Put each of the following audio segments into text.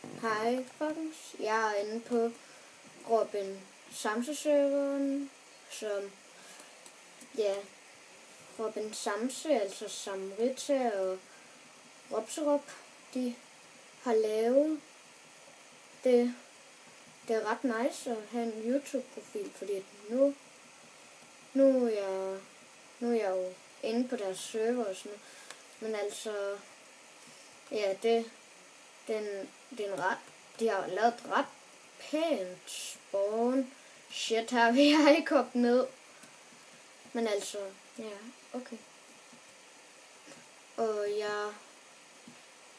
Hej folkens, jeg er inde på Robin Samse-serveren, som, Robin Samse, altså Samrita og Robserup, de har lavet. Det er ret nice at have en YouTube-profil, fordi nu er jeg jo inde på deres server og sådan noget. Men altså, ja, de har lavet et ret pænt spawn. Shit, her vil jeg ikke hoppe ned. Men altså, ja, okay. Og jeg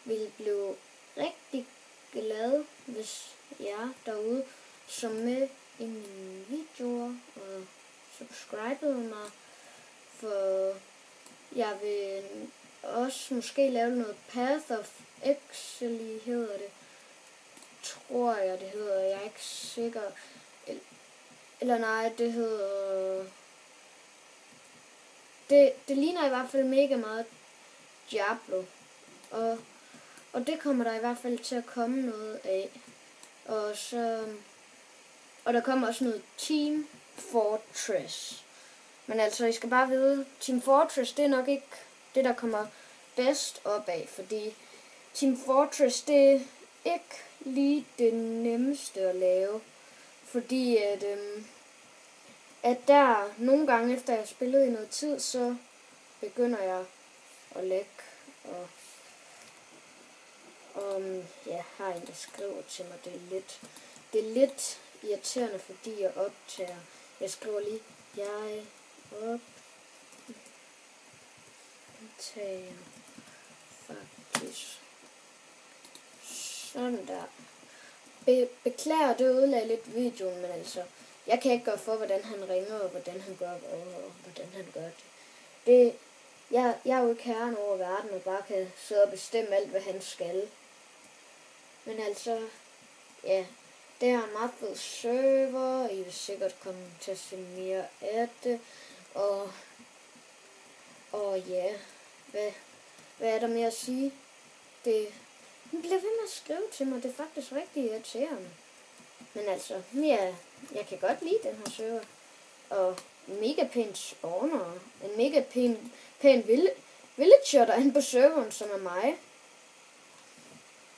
vil blive rigtig glad, hvis jer derude så med i mine videoer og subscribede mig. For jeg vil også måske lave noget Path of Exile, hedder det. Tror jeg, det hedder. Jeg er ikke sikker. Eller nej, det hedder... Det ligner i hvert fald mega meget Diablo. Og det kommer der i hvert fald til at komme noget af. Og der kommer også noget Team Fortress. Men altså, I skal bare vide, Team Fortress, det er nok ikke det, der kommer bedst op af. Fordi Team Fortress, det er ikke lige det nemmeste at lave. Fordi at der nogle gange efter jeg har spillet i noget tid, så begynder jeg at lægge. Og har en, der skriver til mig, det er lidt irriterende, fordi jeg optager. Jeg skriver lige, jeg optager faktisk. Sådan der. Beklager, det ødelagde lidt videoen, men altså, jeg kan ikke gøre for, hvordan han ringer, og hvordan han gør, og hvordan han gør det. Jeg er jo ikke herren over verden, og bare kan sidde og bestemme alt, hvad han skal. Men altså, ja, det er en meget fed server, I vil sikkert komme til at se mere af det, og ja, hvad er der mere at sige? Han bliver ved med at skrive til mig, det er faktisk rigtig irriterende. Men altså, jeg kan godt lide den her server. Og mega pænt spawner. En mega pæn villager derinde på serveren, som er mig.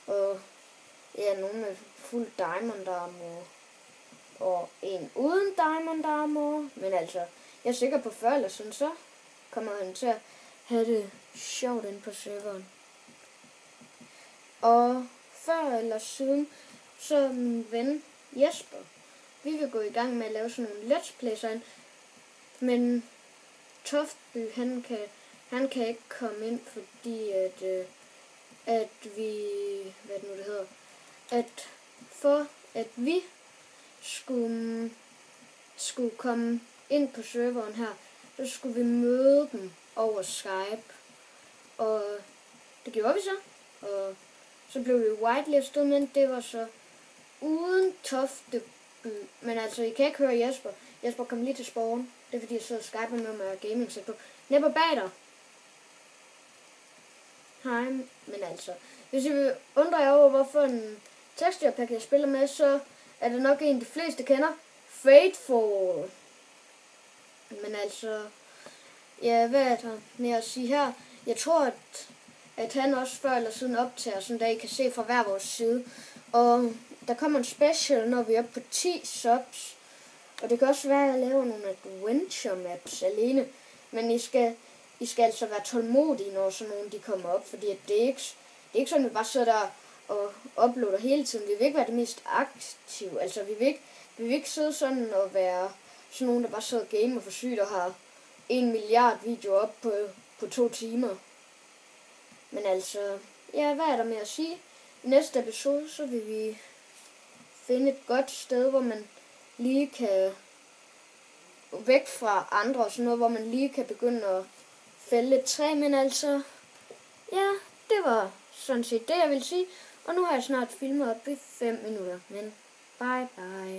Og ja, nogle med fuld diamond armor. Og en uden diamond armor. Men altså, jeg er sikker på før eller sådan, så kommer han til at have det sjovt inde på serveren. Og før eller siden, så min ven Jesper, vi vil gå i gang med at lave sådan nogle let's plays, men Toftby, han kan ikke komme ind, fordi at vi, hvad det nu det hedder, at vi skulle komme ind på serveren her, så skulle vi møde dem over Skype, og det gjorde vi så, og så blev vi whitelistet, men det var så uden Tofteby. Men altså, I kan ikke høre Jesper. Jesper kom lige til spawn. Det er fordi, jeg sidder og skyper med mig og gaming sæt på. Nepper bag dig. Hej, men altså, hvis I vil undre jer over, hvorfor en texture-pack jeg spiller med, så er det nok en, de fleste kender. Fatefall. Men altså, ja, hvad er der med at sige her? Jeg tror, at han også før eller siden optager, sådan der I kan se fra hver vores side. Og der kommer en special, når vi er på 10 subs. Og det kan også være, at jeg laver nogle adventure maps alene. Men I skal altså være tålmodige, når sådan nogle de kommer op. Fordi det er ikke sådan, at vi bare sidder der og uploader hele tiden. Vi vil ikke være det mest aktive. Altså vi vil ikke sidde sådan og være sådan nogen, der bare sidder og gamer for sygt og har 1 milliard videoer op på 2 timer. Men altså, ja, hvad er der med at sige? I næste episode, så vil vi finde et godt sted, hvor man lige kan væk fra andre og sådan noget, hvor man lige kan begynde at fælde et træ. Men altså, ja, det var sådan set det, jeg ville sige. Og nu har jeg snart filmet op i 5 minutter, men bye bye.